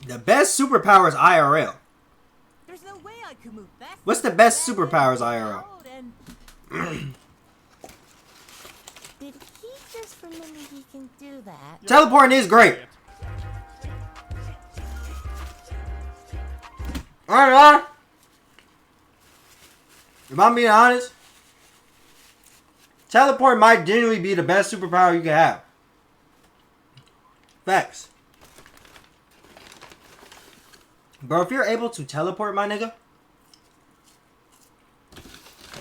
The best superpowers IRL. There's no way I could move fast. What's the best superpowers IRL? Did he just remember he can do that? Teleporting is great. Alright, if I'm being honest, teleport might genuinely be the best superpower you can have. Facts. Bro, if you're able to teleport, my nigga,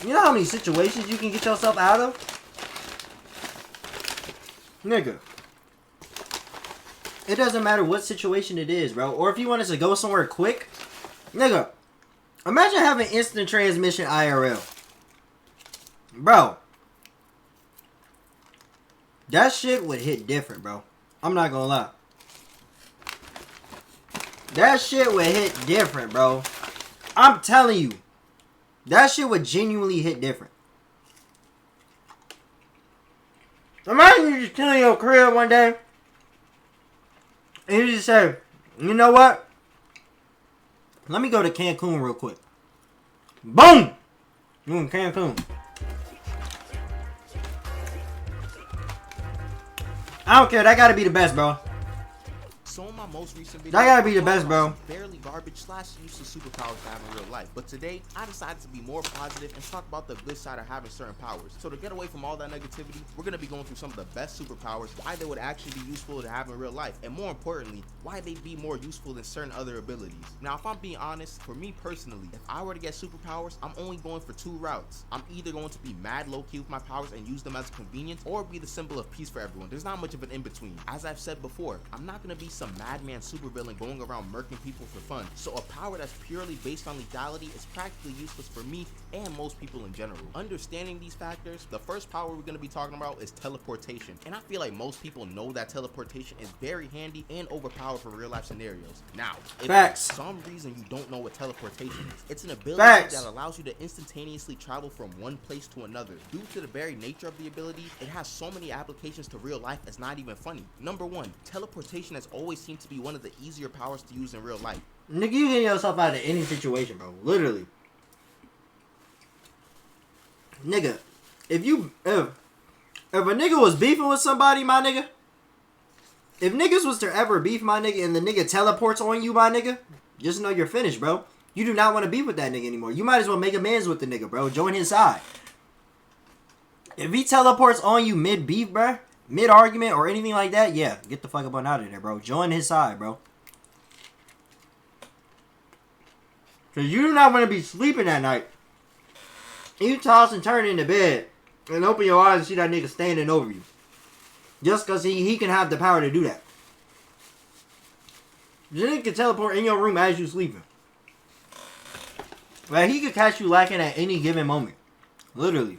you know how many situations you can get yourself out of? Nigga. It doesn't matter what situation it is, bro. Or if you want us to go somewhere quick, nigga, imagine having instant transmission IRL. Bro. That shit would hit different, bro. I'm not gonna lie. That shit would hit different, bro. I'm telling you. That shit would genuinely hit different. Imagine you just chilling in your crib one day. And you just say, you know what? Let me go to Cancun real quick. Boom! You in Cancun. I don't care. That gotta be the best, bro. So in my most recent video, That gotta be the best, bro. Barely garbage / useless superpowers to have in real life. But today, I decided to be more positive and talk about the good side of having certain powers. So to get away from all that negativity, we're gonna be going through some of the best superpowers, why they would actually be useful to have in real life, and more importantly, why they'd be more useful than certain other abilities. Now, if I'm being honest, for me personally, if I were to get superpowers, I'm only going for two routes. I'm either going to be mad low-key with my powers and use them as a convenience, or be the symbol of peace for everyone. There's not much of an in-between. As I've said before, I'm not gonna be some madman supervillain going around murking people for fun. So a power that's purely based on lethality is practically useless for me and most people in general. Understanding these factors, the first power we're going to be talking about is teleportation. And I feel like most people know that teleportation is very handy and overpowered for real life scenarios. Now, if for some reason you don't know what teleportation is, it's an ability that allows you to instantaneously travel from one place to another. Due to the very nature of the ability, it has so many applications to real life it's not even funny. Number one, teleportation has always seemed to be one of the easier powers to use in real life. Nigga, you get yourself out of any situation, bro. Literally. Nigga, if a nigga was beefing with somebody, my nigga, if niggas was to ever beef, my nigga, and the nigga teleports on you, my nigga, just know you're finished, bro. You do not want to beef with that nigga anymore. You might as well make amends with the nigga, bro. Join his side. If he teleports on you mid-beef, bro, mid-argument or anything like that, yeah, get the fuck up on out of there, bro. Join his side, bro. Because you do not want to be sleeping that night. You toss and turn in the bed and open your eyes and see that nigga standing over you. Just because he can have the power to do that. The nigga can teleport in your room as you sleeping. Like, he could catch you lacking at any given moment. Literally.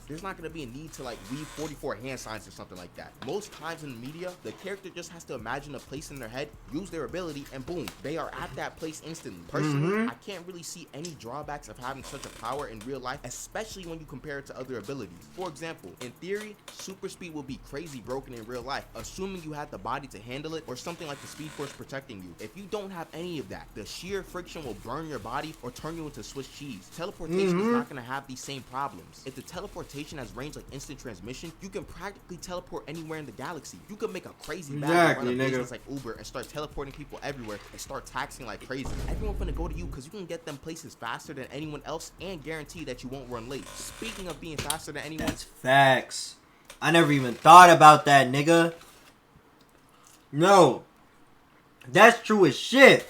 There's not going to be a need to like read 44 hand signs or something like that. Most times in the media, the character just has to imagine a place in their head, use their ability, and boom, they are at that place instantly. Personally, I can't really see any drawbacks of having such a power in real life, especially when you compare it to other abilities. For example, in theory, super speed will be crazy broken in real life, assuming you had the body to handle it or something like the speed force protecting you. If you don't have any of that, the sheer friction will burn your body or turn you into Swiss cheese. Teleportation is not going to have these same problems. If the teleportation has range like instant transmission, you can practically teleport anywhere in the galaxy. You can make a crazy bag run a business like Uber and start teleporting people everywhere and start taxing like crazy. Everyone's gonna go to you because you can get them places faster than anyone else and guarantee that you won't run late. Speaking of being faster than anyone, that's facts. I never even thought about that, nigga. No, that's true as shit,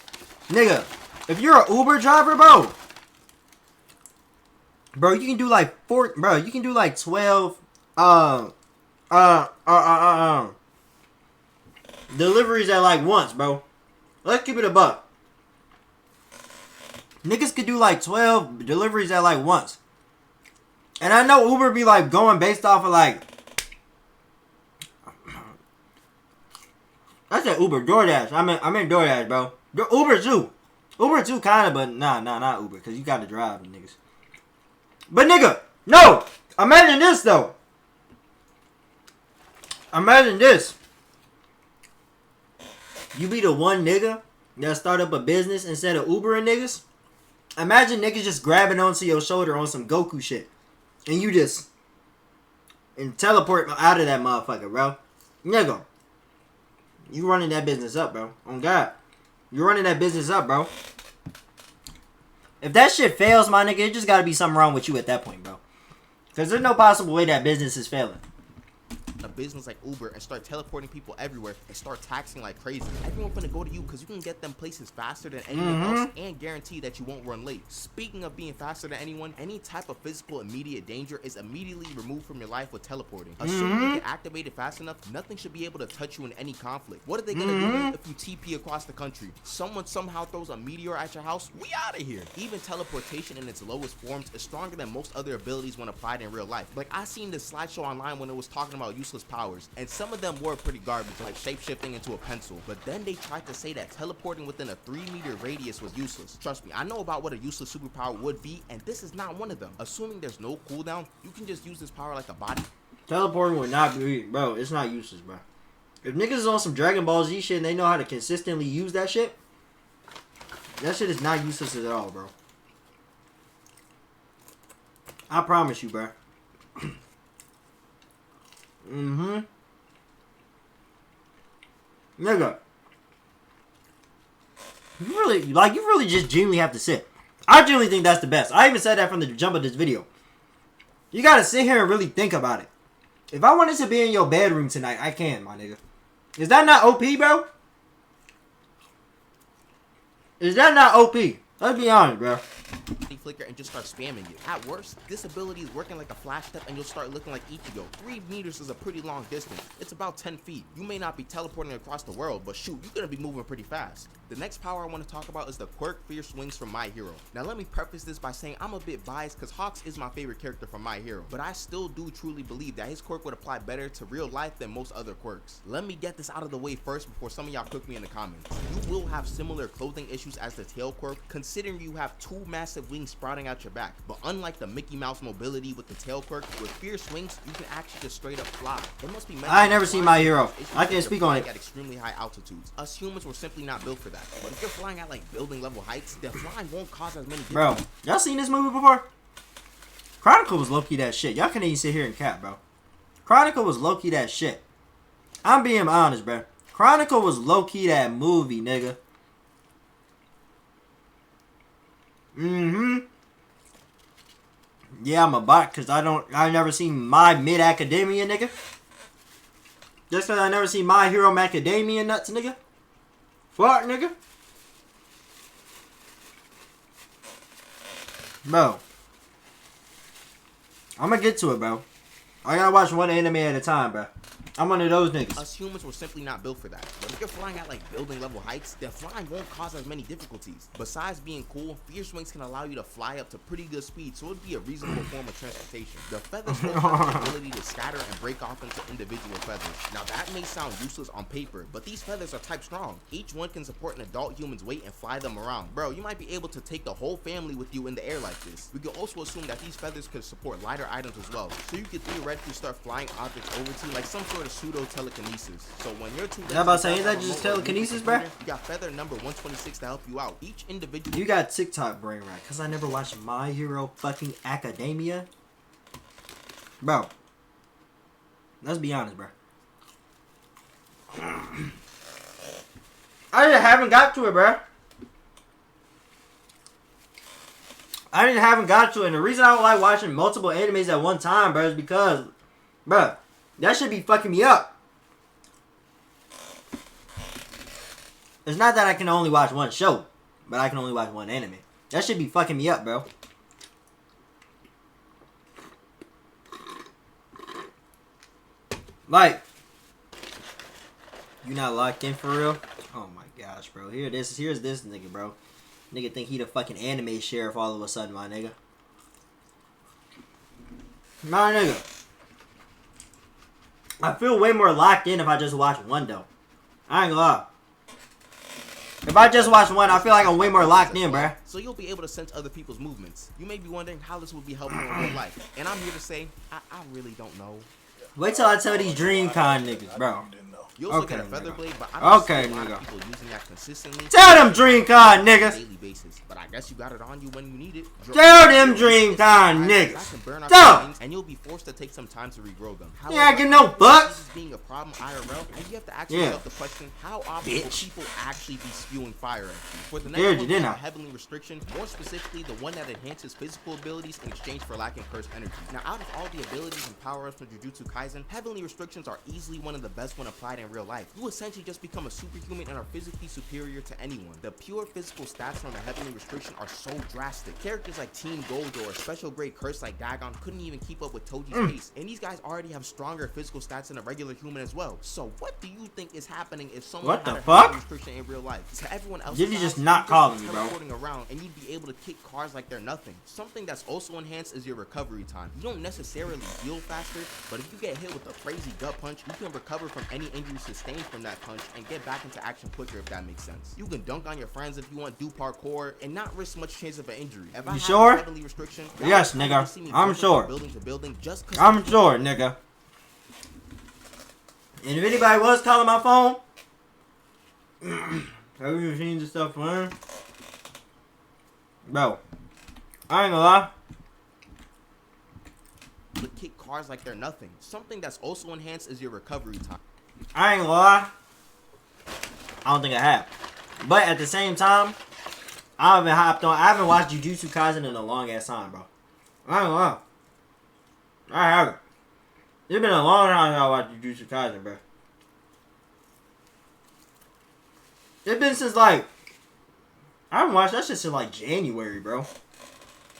nigga. If you're an Uber driver, bro, you can do like 12 deliveries at like once, bro. Let's keep it a buck. Niggas could do like 12 deliveries at like once. And I know Uber be like going based off of like, I said Uber, DoorDash. I meant DoorDash, bro. Uber too. Uber too kinda, but nah, not Uber, cause you gotta drive, niggas. But nigga, no! Imagine this though. Imagine this. You be the one nigga that start up a business instead of Ubering niggas. Imagine niggas just grabbing onto your shoulder on some Goku shit. And you just... and teleport out of that motherfucker, bro. Nigga. You running that business up, bro. On God. You running that business up, bro. If that shit fails, my nigga, it just gotta be something wrong with you at that point, bro. Because there's no possible way that business is failing. A business like Uber and start teleporting people everywhere and start taxing like crazy. Everyone's gonna go to you because you can get them places faster than anyone else and guarantee that you won't run late. Speaking of being faster than anyone, any type of physical immediate danger is immediately removed from your life with teleporting. Assuming you can activate it fast enough, nothing should be able to touch you in any conflict. What are they gonna do if you TP across the country? Someone somehow throws a meteor at your house? We out of here. Even teleportation in its lowest forms is stronger than most other abilities when applied in real life. Like I seen this slideshow online when it was talking about useless powers, and some of them were pretty garbage, like shape-shifting into a pencil, but then they tried to say that teleporting within a 3-meter radius was useless. Trust me, I know about what a useless superpower would be, and this is not one of them. Assuming there's no cooldown, you can just use this power like a body. Teleporting would not be, bro, it's not useless, bro. If niggas is on some Dragon Ball Z shit and they know how to consistently use that shit is not useless at all, bro. I promise you, bro. Nigga. You really just genuinely have to sit. I genuinely think that's the best. I even said that from the jump of this video. You gotta sit here and really think about it. If I wanted to be in your bedroom tonight, I can, my nigga. Is that not OP, bro? Is that not OP? Let's be honest, bro. Flicker and just start spamming you. At worst, this ability is working like a flash step and you'll start looking like Ichigo. 3 meters is a pretty long distance. It's about 10 feet. You may not be teleporting across the world, but shoot, you're gonna be moving pretty fast. The next power I want to talk about is the quirk Fierce Wings from My Hero. Now let me preface this by saying I'm a bit biased because Hawks is my favorite character from My Hero, but I still do truly believe that his quirk would apply better to real life than most other quirks. Let me get this out of the way first before some of y'all cook me in the comments. You will have similar clothing issues as the tail quirk, considering you have 2 massive wings sprouting out your back. But unlike the Mickey Mouse mobility with the tail quirk, with Fierce Wings, you can actually just straight up fly. It must be I ain't never seen My Hero. I can't speak on it. At extremely high altitudes. Us humans were simply not built for that. But if you're flying at like building level heights, then flying won't cause as many Bro, y'all seen this movie before? Chronicle was low-key that shit. Y'all can't even sit here and cap, bro. Chronicle was low-key that shit. I'm being honest, bro. Chronicle was low-key that movie, nigga. Yeah, I'm a bot because I never seen My Mid-Academia, nigga. Just because I never seen My Hero Macadamia nuts, nigga. Fuck, nigga. Bro. I'm gonna get to it, bro. I gotta watch one anime at a time, bro. I'm one of those niggas. Us humans were simply not built for that. But if you're flying at like building level heights, then flying won't cause as many difficulties. Besides being cool, Fierce Wings can allow you to fly up to pretty good speed, so it'd be a reasonable form of transportation. The feathers will have the ability to scatter and break off into individual feathers. Now that may sound useless on paper, but these feathers are type strong. Each one can support an adult human's weight and fly them around. Bro, you might be able to take the whole family with you in the air like this. We could also assume that these feathers could support lighter items as well, so you could theoretically start flying objects over to you like some sort of pseudo telekinesis. So when you're too I'm about to say, is that just telekinesis, bruh? You got feather number 126 to help you out. Each individual. You got TikTok brain right, because I never watched My Hero fucking Academia. Bro. Let's be honest, bro. I just haven't got to it, bro. I just haven't got to it. And the reason I don't like watching multiple animes at one time, bro, is because, bro, that should be fucking me up. It's not that I can only watch one show, but I can only watch one anime. That should be fucking me up, bro. Like, you not locked in for real? Oh my gosh, bro. Here's this nigga, bro. Nigga think he the fucking anime sheriff all of a sudden, my nigga. My nigga. I feel way more locked in if I just watch one, though. I ain't gonna lie. If I just watch one, I feel like I'm way more locked in, bruh. So you'll be able to sense other people's movements. You may be wondering how this would be helpful in real life. And I'm here to say, I really don't know. Wait till I tell these DreamCon niggas, bro. You also Okay, get a feather nigga. blade, but I don't Okay, see a lot nigga. of people using that consistently. Tell them Dreamcon on a niggas. daily basis, but I guess you got it on you when you need it. Tell them Dreamcon niggas. Tell them. And you'll be forced to take some time to regrow them. Yeah, I get no bucks. This being a problem IRL, and you have to ask Yeah. yourself the question: how often will Bitch. people actually be spewing fire at you? For the Heard next you, one, didn't I? heavenly restriction, more specifically the one that enhances physical abilities in exchange for lacking cursed energy. Now, out of all the abilities and power-ups from Jujutsu Kaisen, heavenly restrictions are easily one of the best when applied in real life. You essentially just become a superhuman and are physically superior to anyone. The pure physical stats from the heavenly restriction are so drastic. Characters like Team Gold or a special grade curse like Dagon couldn't even keep up with Toji's pace, and these guys already have stronger physical stats than a regular human as well. So what do you think is happening if someone What had the a fuck? heavenly restriction in real life? To everyone else, Did you just not calling me, bro? teleporting around and you'd be able to kick cars like they're nothing. Something that's also enhanced is your recovery time. You don't necessarily heal faster, but if you get hit with a crazy gut punch, you can recover from any injury sustained from that punch and get back into action quicker, if that makes sense. You can dunk on your friends if you want, do parkour, and not risk much chance of an injury. If I You had sure? a heavenly restriction, Yes, y'all would nigga. probably see me I'm jumping sure. from building to building just 'cause I'm sure, nigga. And if anybody was calling my phone, have you seen the stuff for him? Bro, I ain't gonna lie. to kick cars like they're nothing. Something that's also enhanced is your recovery time. I ain't gonna lie. I don't think I have. But at the same time, I haven't watched Jujutsu Kaisen in a long ass time, bro. I ain't gonna lie. I haven't. It's been a long time since I watched Jujutsu Kaisen, bro. It's been since like I haven't watched that shit since like January, bro.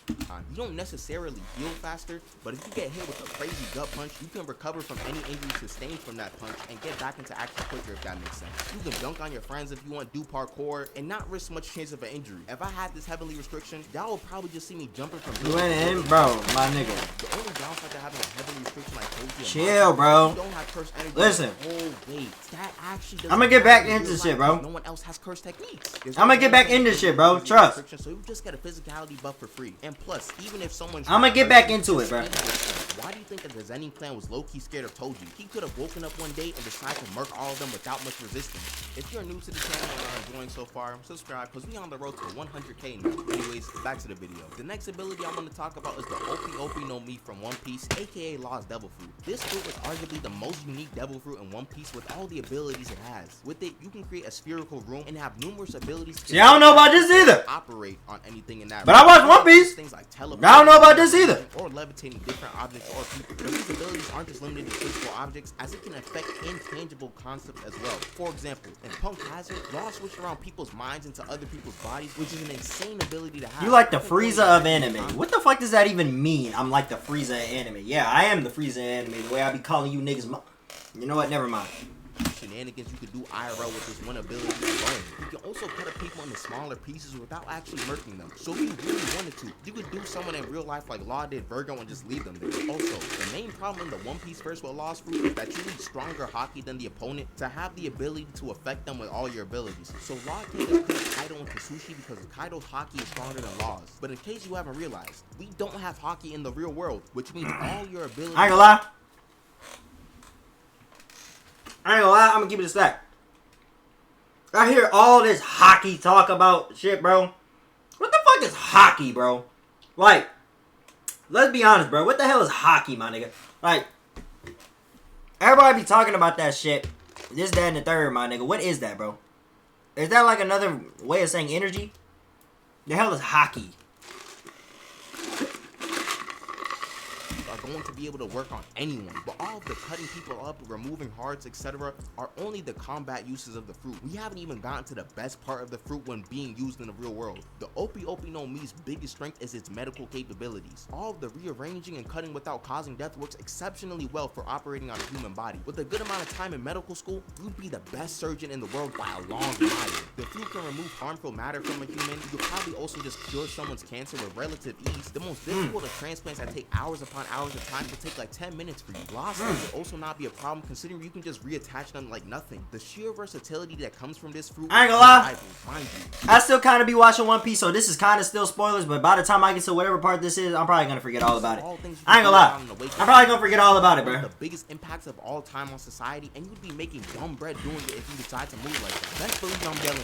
You don't necessarily heal faster, but if you get hit with a crazy gut punch, you can recover from any injury sustained from that punch and get back into action quicker, if that makes sense. You can dunk on your friends if you want, do parkour, and not risk much chance of an injury. If I had this heavenly restriction, y'all will probably just see me jumping from You went in, bro, my nigga. The only downside to having a heavenly restriction like Toji and Chill, Maki, bro. you don't have cursed energy. Listen. Oh wait, that actually doesn't I'ma get back happen in into real shit, life bro. because no one else has cursed techniques. There's I'ma no get back reason into to shit, use bro. the Trust. restriction, so you just get a physicality buff for free. And plus, even if someone's I'ma get back into it, bro. Why do you think that the Zenin clan was low-key scared of Toji? He could have woken up one day and decided to murk all of them without much resistance. If you're new to the channel and are enjoying so far, subscribe because we on the road to 100k now. Anyways, back to the video. The next ability I'm going to talk about is the Opi no Mi from One Piece, aka Law's Devil Fruit. This fruit is arguably the most unique devil fruit in One Piece with all the abilities it has. With it, you can create a spherical room and have numerous abilities to See, I don't know about this either. operate on anything in that But room. I watched One Piece. Things like I don't know about this either. Or levitating different objects or people. But these abilities aren't just limited to physical objects, as it can affect intangible concepts as well. For example, in Punk Hazard, Law switched around people's minds into other people's bodies, which is an insane ability to have. You like the Frieza of anime. What the fuck does that even mean? I'm like the Frieza of anime. Yeah, I am the Frieza of anime. The way I be calling you niggas. You know what? Never mind. Shenanigans you could do IRL with this one ability alone. You can also cut up people into smaller pieces without actually murking them. So if you really wanted to, you could do someone in real life like Law did Virgo and just leave them there. Also, the main problem in the One Piece verse with Law's fruit is that you need stronger Haki than the opponent to have the ability to affect them with all your abilities. So Law can't just beat Kaido and Katsushi because Kaido's Haki is stronger than Law's. But in case you haven't realized, we don't have Haki in the real world, which means all your abilities... I ain't gonna lie. I'm gonna keep it a stack. I hear all this hockey talk about shit, bro. What the fuck is hockey, bro? Like, let's be honest, bro. What the hell is hockey, my nigga? Like, everybody be talking about that shit. This, that, and the third, my nigga. What is that, bro? Is that like another way of saying energy? The hell is hockey? Are going to be able to work on anyone, but all of the cutting people up, removing hearts, etc. are only the combat uses of the fruit. We haven't even gotten to the best part of the fruit when being used in the real world. The Opi no Mi's biggest strength is its medical capabilities. All of the rearranging and cutting without causing death works exceptionally well for operating on a human body. With a good amount of time in medical school, you'd be the best surgeon in the world by a long mile. The fruit can remove harmful matter from a human. You could probably also just cure someone's cancer with relative ease. The most difficult of transplants that take hours upon hours the time to take like 10 minutes for you. Lost would also not be a problem considering you can just reattach them like nothing. The sheer versatility that comes from this fruit, I ain't gonna lie, mind you. I still kind of be watching One Piece, so this is kind of still spoilers, but by the time I get to whatever part this is, I'm probably gonna forget all about it. I ain't gonna lie, I'm probably gonna forget all about it, bro. The biggest impacts of all time on society, and you'd be making dumb bread doing it if you decide to move like that. Best believe I'm yelling.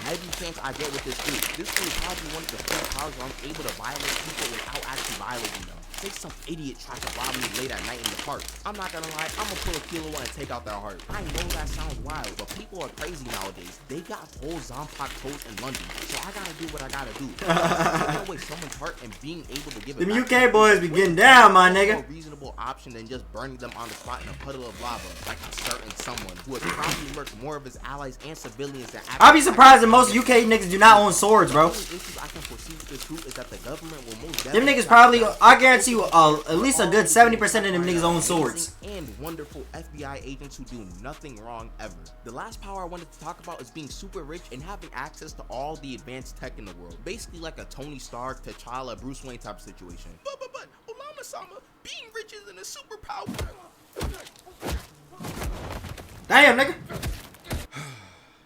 Every chance I get with this fruit is probably one of the few powers where I'm able to violate people without actually violating them. Say some idiot tries to rob me late at night in the park. I'm not gonna lie, I'm gonna pull a kilo and take out their heart. I know that sounds wild, but people are crazy nowadays. They got whole Zompak toast in London, so I gotta do what I gotta do. Taking away someone's heart and being able to give it Them back UK boys be getting down, my nigga. A reasonable option than just burning them on the spot in a puddle of lava, like a certain someone who has probably murked more of his allies and civilians than. I'll be surprised that most UK niggas do not own swords, bro. The only issues I can foresee with this fruit is that the government will most Them niggas probably, I guarantee you, at least a good 70% of them niggas own swords. And wonderful FBI agents who do nothing wrong ever. The last power I wanted to talk about is being super rich and having access to all the advanced tech in the world. Basically like a Tony Stark, T'Challa, Bruce Wayne type of situation. But Olama-sama, being rich isn't a superpower. Damn, nigga.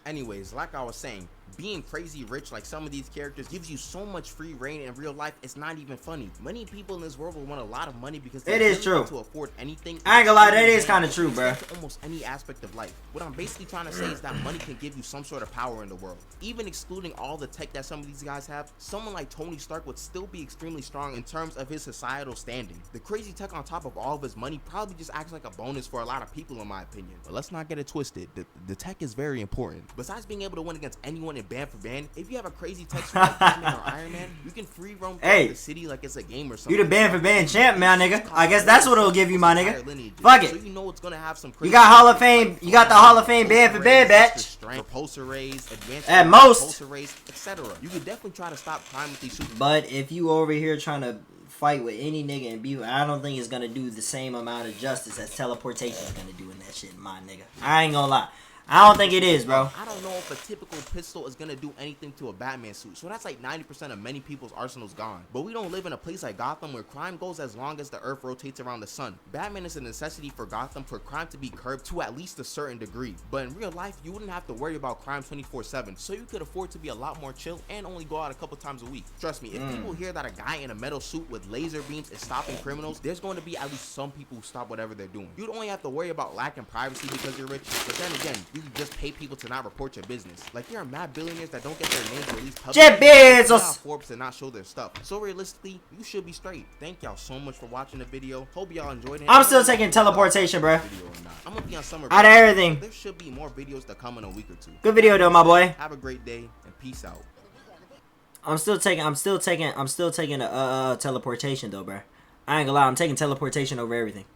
Anyways, like I was saying, being crazy rich like some of these characters gives you so much free reign in real life, it's not even funny. Many people in this world will want a lot of money because they is true to afford anything. I ain't gonna lie, that is kind of true, bro. Almost any aspect of life. What I'm basically trying to say is that money can give you some sort of power in the world. Even excluding all the tech that some of these guys have, someone like Tony Stark would still be extremely strong in terms of his societal standing. The crazy tech on top of all of his money probably just acts like a bonus for a lot of people in my opinion. But let's not get it twisted. The tech is very important. Besides being able to win against anyone in band for band, if you have a crazy tech suit like Batman or Iron Man, you can free roam through the city like it's a game or something. You the band for band champ, my nigga. I guess that's what it'll give you, my nigga. Fuck it. So you know it's gonna have some crazy. You got Hall of Fame. You got the Hall of Fame band for band batch. Repulsor rays, advanced at most, repulsor rays, etc. You could definitely try to stop crime with these super. But if you over here trying to fight with any nigga and be, I don't think it's gonna do the same amount of justice as teleportation is gonna do in that shit, my nigga. I ain't gonna lie. I don't think it is, bro. I don't know if a typical pistol is gonna do anything to a Batman suit, so that's like 90% of many people's arsenals gone. But we don't live in a place like Gotham where crime goes as long as the earth rotates around the sun. Batman is a necessity for Gotham for crime to be curbed to at least a certain degree. But in real life, you wouldn't have to worry about crime 24/7, so you could afford to be a lot more chill and only go out a couple times a week. Trust me, if people hear that a guy in a metal suit with laser beams is stopping criminals, there's going to be at least some people who stop whatever they're doing. You'd only have to worry about lacking privacy because you're rich, but then again, you can just pay people to not report your business. Like there are mad billionaires that don't get their names released publicly. Jeff Bezos. Forbes to not show their stuff. So realistically, you should be straight. Thank y'all so much for watching the video. Hope y'all enjoyed it. I'm still taking teleportation, bro. I'm gonna be on summer out of everything. There should be more videos to come in a week or two. Good video though, my boy. Have a great day and peace out. I'm still taking teleportation though, bro. I ain't gonna lie, I'm taking teleportation over everything.